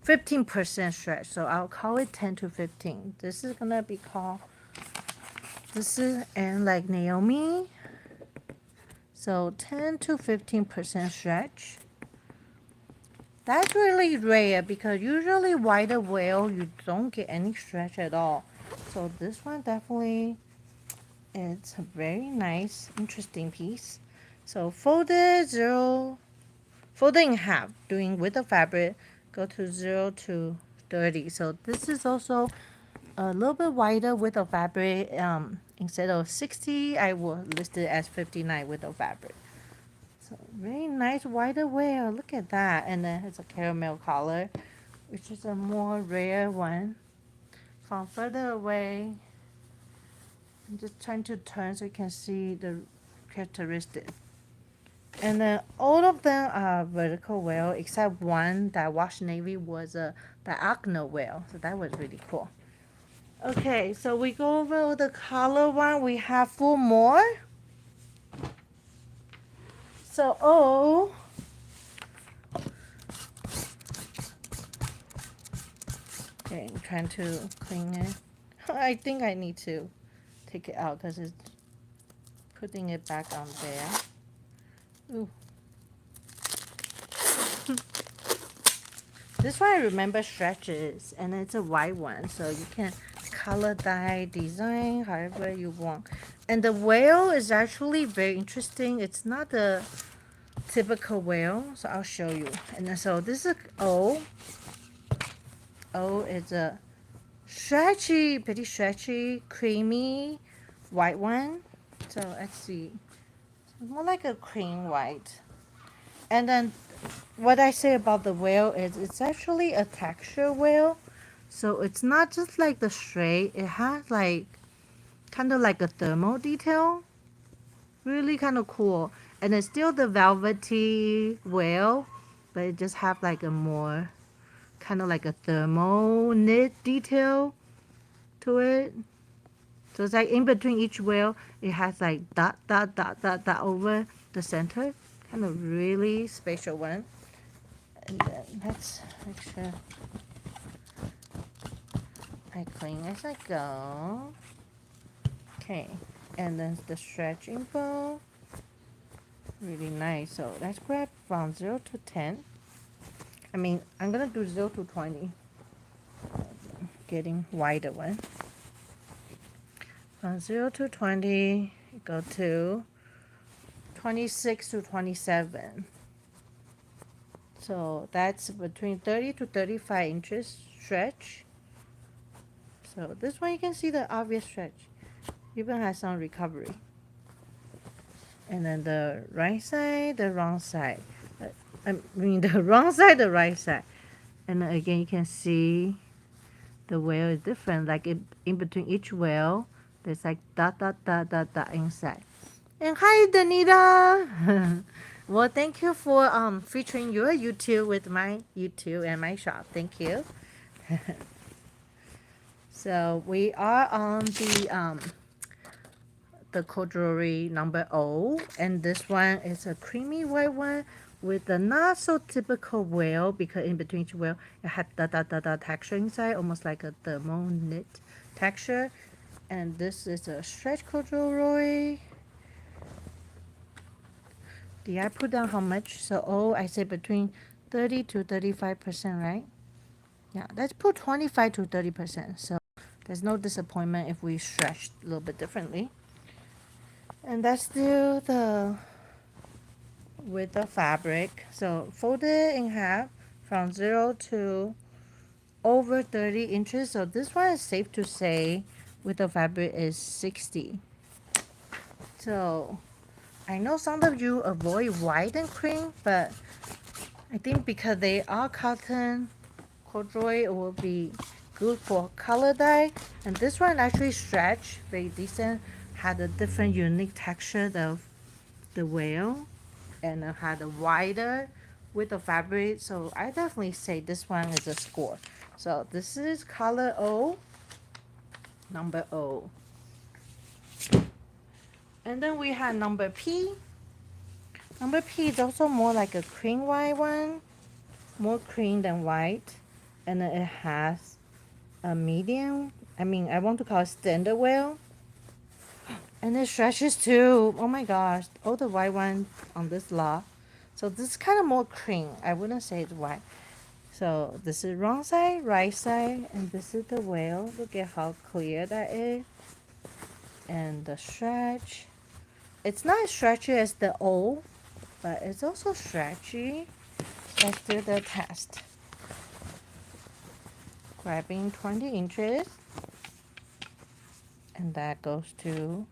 15% stretch. So I'll call it 10 to 15. This is gonna be called, this is, and like Naomi, so 10 to 15% stretch. That's really rare because usually wider whale you don't get any stretch at all. So this one definitely, it's a very nice, interesting piece. So folded in half, doing with the fabric, go to 0 to 30. So this is also a little bit wider with the fabric. Instead of 60, I will list it as 59 with the fabric. So very nice wider wear. Look at that. And then it's a caramel color, which is a more rare one. From further away, I'm just trying to turn so you can see the characteristic. And then all of them are vertical whale except one that washed navy was a diagonal whale. So that was really cool. Okay, so we go over the color one. We have 4 more. So okay, I'm trying to clean it. I think I need to take it out because it's putting it back on there. Ooh. This one I remember stretches, and it's a white one, so you can color dye, design however you want. And the whale is actually very interesting. It's not the typical whale, so I'll show you. And then, so this is O. O is a stretchy, pretty stretchy, creamy white one. So let's see, more like a cream white. And then what I say about the whale is it's actually a texture whale. So it's not just like the straight, it has like kind of like a thermal detail. Really kind of cool. And it's still the velvety whale, but it just have like a more kind of like a thermal knit detail to it. So it's like in between each whale, it has like dot, dot, dot, dot, dot over the center. Kind of really special one. And then let's make sure I clean as I go. Okay, and then the stretch info. Really nice. So let's grab from 0 to 10. I mean, I'm gonna do 0 to 20. Getting wider one. From 0 to 20, go to 26 to 27. So that's between 30 to 35 inches stretch. So this one you can see the obvious stretch. Even has some recovery. And then the right side, the wrong side. I mean the wrong side, the right side. And then again you can see the whale is different. Like in between each whale, there's like dot dot dot dot dot inside. And hi Danita. Well, thank you for featuring your YouTube with my YouTube and my shop. Thank you. So we are on the Corduroy number O, and this one is a creamy white one with a not so typical whale because in between each whale it had the texture inside, almost like a thermal knit texture. And this is a stretch Corduroy. Did I put down how much? So O, I say between 30 to 35%, right? Yeah, let's put 25 to 30%. So there's no disappointment if we stretch a little bit differently. And that's still the with the fabric. So fold it in half from 0 to over 30 inches. So this one is safe to say with the fabric is 60. So I know some of you avoid white and cream, but I think because they are cotton, corduroy, it will be good for color dye. And this one actually stretch, very decent had a different unique texture of the whale, and it had a wider width of fabric. So I definitely say this one is a score. So this is color O, number O. And then we have number P. Number P is also more like a cream white one, more cream than white. And then it has a medium, I want to call it standard whale. And it stretches too. Oh my gosh, all the white ones on this lot. So this is kind of more cream. I wouldn't say it's white. So this is wrong side, right side, and this is the whale. Look at how clear that is. And the stretch. It's not as stretchy as the O, but it's also stretchy. Let's do the test. Grabbing 20 inches. And that goes to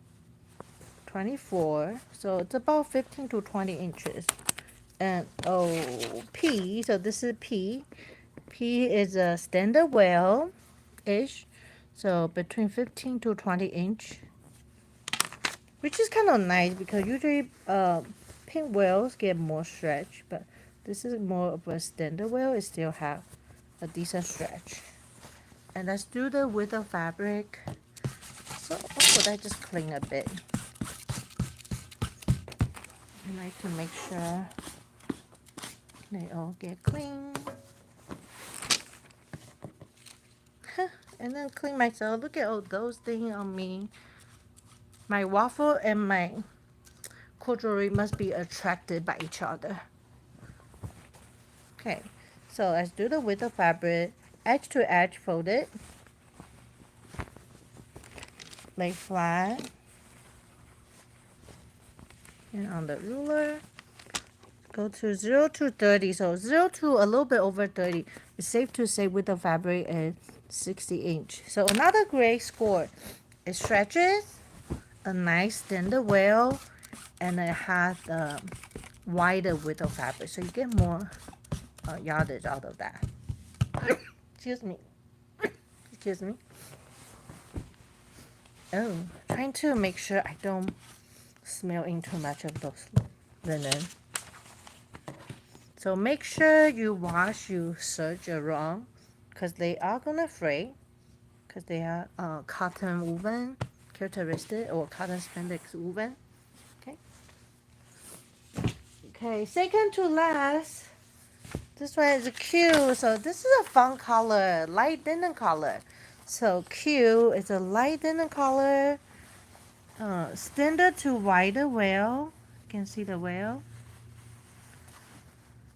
24. So it's about 15 to 20 inches. And P, so this is P. P is a standard whale-ish. So between 15 to 20 inch. Which is kind of nice because usually pink whales get more stretch, but this is more of a standard whale. It still have a decent stretch. And let's do the width of fabric. So would I just clean a bit? I like to make sure they all get clean. And then clean myself. Look at all those things on me. My waffle and my corduroy must be attracted by each other. Okay, so let's do the width of fabric. Edge to edge fold it. Lay flat. And on the ruler, go to 0 to 30. So 0 to a little bit over 30. It's safe to say width of fabric is 60 inch. So another great score. It stretches, a nice standard whale, and it has a wider width of fabric. So you get more yardage out of that. Excuse me. Excuse me. Oh, trying to make sure I don't smell in too much of those linen. So make sure you wash your serge around because they are gonna fray because they are cotton woven characteristic or cotton spandex woven. Okay. Okay, second to last. This one is Q. So this is a fun color, light denim color. So Q is a light denim color. Standard to wider whale. You can see the whale.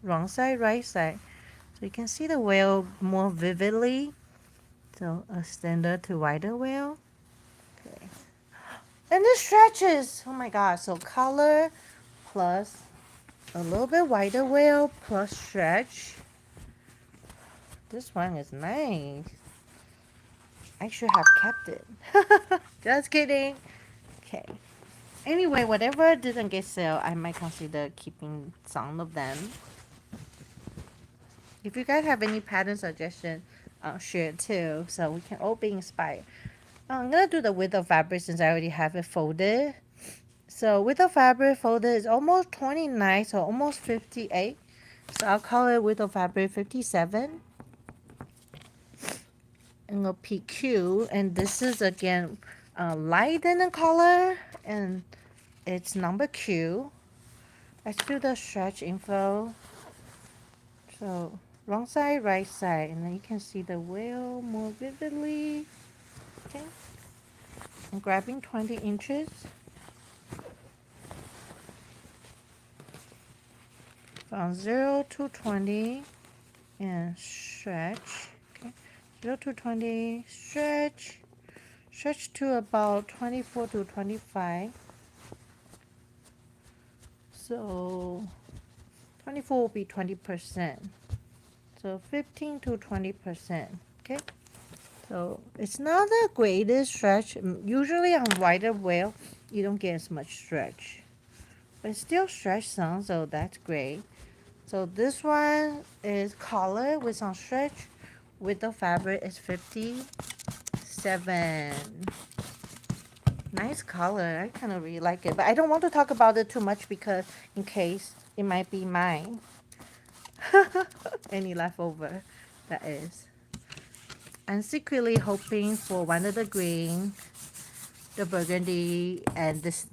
Wrong side, right side. So you can see the whale more vividly. So a standard to wider whale. Okay. And it stretches. Oh my god. So color plus a little bit wider whale plus stretch. This one is nice. I should have kept it. Just kidding. Okay. Anyway, whatever didn't get sale, I might consider keeping some of them. If you guys have any pattern suggestion, share it too, so we can all be inspired. I'm gonna do the width of fabric since I already have it folded. So width of fabric folded is almost 29, so almost 58. So I'll call it width of fabric 57. And go PQ, and this is again light in the color, and it's number Q. Let's do the stretch info. So wrong side, right side, and then you can see the whale more vividly. Okay, I'm grabbing 20 inches. From 0 to 20 and stretch. Okay, 0 to 20, stretch. Stretch to about 24 to 25. So 24 will be 20%. So 15 to 20%. Okay. So it's not the greatest stretch. Usually on wider whale, you don't get as much stretch. But it's still stretch some, so that's great. So this one is collar with some stretch. With the fabric is 57. Nice color. I kind of really like it, but I don't want to talk about it too much because in case it might be mine. Any leftover, that is. I'm secretly hoping for one of the green, the burgundy, and this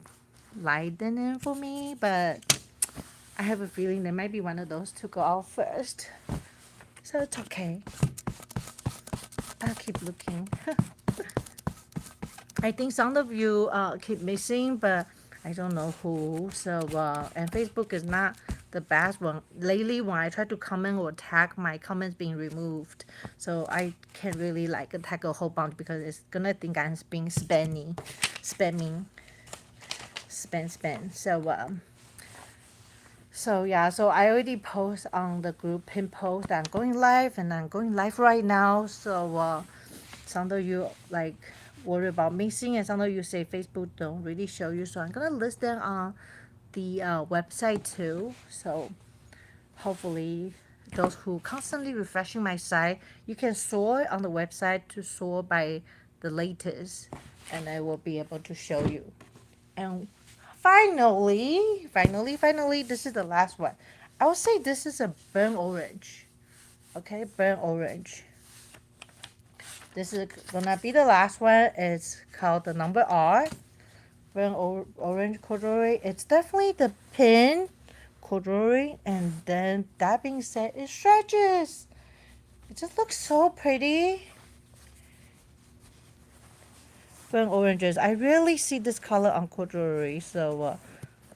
light denim for me, but I have a feeling there might be one of those to go out first. So it's okay. I'll keep looking. I think some of you keep missing, but I don't know who. So, and Facebook is not the best one. Lately, when I try to comment or tag, my comments being removed. So I can't really like tag a whole bunch because it's gonna think I'm being spamming, spam. So yeah, so I already post on the group pin post that I'm going live, and I'm going live right now. So some of you like worry about missing, and some of you say Facebook don't really show you. So I'm gonna list them on the website too. So hopefully those who constantly refreshing my site, you can sort on the website to sort by the latest, and I will be able to show you. And finally, this is the last one. I would say this is a burnt orange. Okay, burnt orange. This is gonna be the last one. It's called the number R. Burnt orange corduroy. It's definitely the pin corduroy, and then that being said, it stretches. It just looks so pretty. Burnt oranges. I rarely see this color on corduroy, so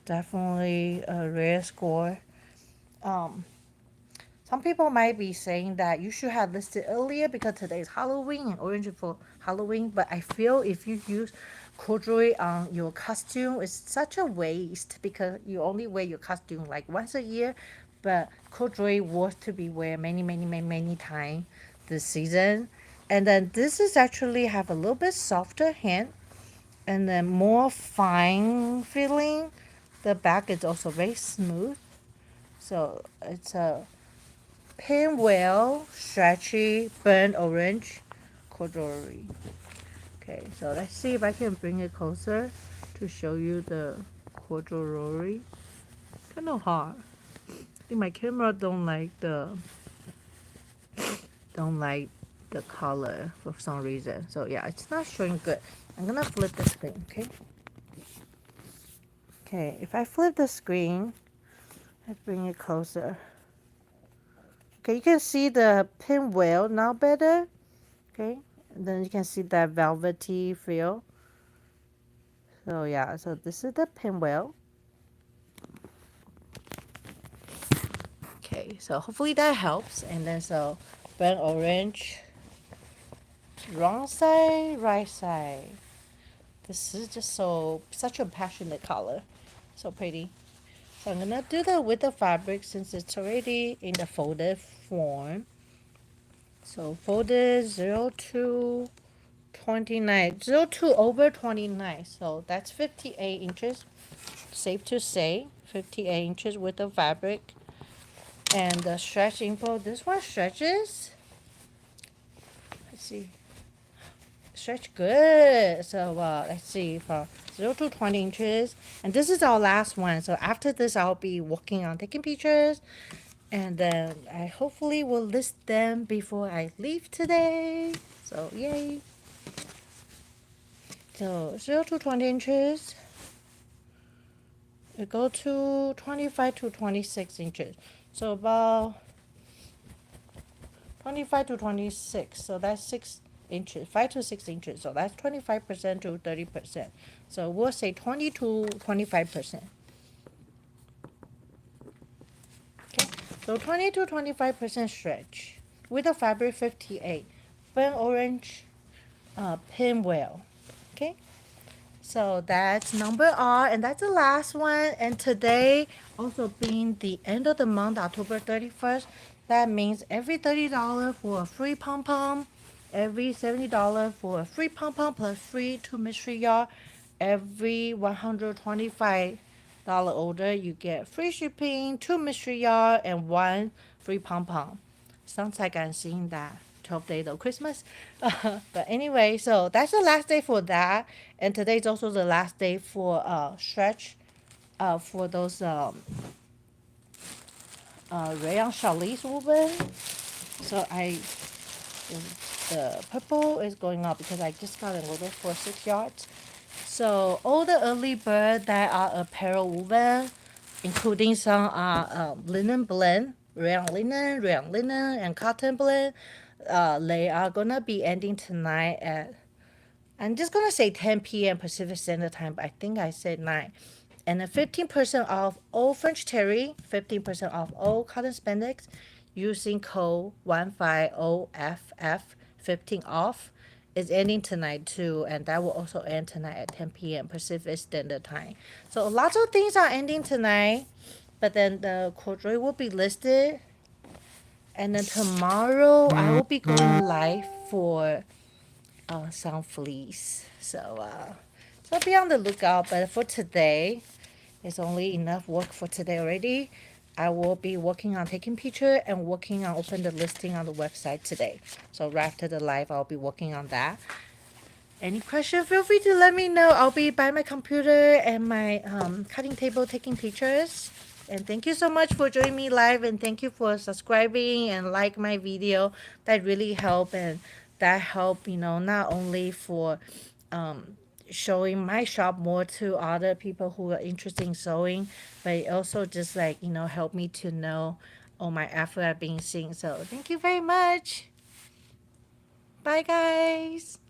definitely a rare score. Um, some people might be saying that you should have listed earlier because today is Halloween and orange for Halloween. But I feel if you use corduroy on your costume, it's such a waste because you only wear your costume like once a year. But corduroy was to be wear many times this season. And then this is actually have a little bit softer hand and then more fine feeling. The back is also very smooth. So it's a pinwheel, stretchy, burnt orange, corduroy. Okay, so let's see if I can bring it closer to show you the corduroy. Kind of hard. I think my camera don't like the color for some reason. So yeah, it's not showing good. I'm gonna flip the screen. Okay. Okay, if I flip the screen, let's bring it closer. Okay, you can see the pinwheel now better. Okay, and then you can see that velvety feel. So yeah, so this is the pinwheel. Okay, so hopefully that helps. And then so burnt orange, wrong side, right side. This is just such a passionate color, so pretty. So I'm gonna do that with the fabric since it's already in the folded form. So folded 0 to 29, 0 to over 29. So that's 58 inches. Safe to say, 58 inches with the fabric. And the stretch info, this one stretches. Let's see. Stretch good. So let's see, from 0 to 20 inches. And this is our last one. So after this, I'll be working on taking pictures. And then I hopefully will list them before I leave today. So yay. So 0 to 20 inches. It go to 25 to 26 inches. So about 25 to 26. So that's 6 inches, 5 to 6 inches. So that's 25% to 30%. So we'll say 20 to 25%. Okay. So 20 to 25% stretch with the fabric 58. Burnt orange pinwheel. Okay. So that's number R, and that's the last one. And today, also being the end of the month, October 31st, that means every $30 for a free pom pom, every $70 for a free pom pom plus free 2 mystery yarn, every $125 order, you get free shipping, 2 mystery yarn, and 1 free pom pom. Sounds like I'm seeing that 12th day of Christmas. But anyway, so that's the last day for that. And today's also the last day for stretch for those rayon challis woven. So the purple is going up because I just got an order for 6 yards. So all the early bird that are apparel woven, including some linen blend, rayon linen, and cotton blend. They are gonna be ending tonight at, I'm just gonna say 10 p.m. Pacific Standard Time, but I think I said 9. And then 15% off all French terry, 15% off all cotton spandex, using code 150FF, 15 off. Is ending tonight too, and that will also end tonight at 10 p.m. Pacific Standard Time. So lots of things are ending tonight, but then the corduroy will be listed, and then tomorrow I will be going live for some fleece. So be on the lookout. But for today, it's only enough work for today already. I will be working on taking picture and working on open the listing on the website today. So right after the live, I'll be working on that. Any question, feel free to let me know. I'll be by my computer and my cutting table taking pictures. And thank you so much for joining me live, and thank you for subscribing and like my video. That really help, and that help, not only for showing my shop more to other people who are interested in sewing, but it also just help me to know all my effort are being seen. So thank you very much. Bye guys.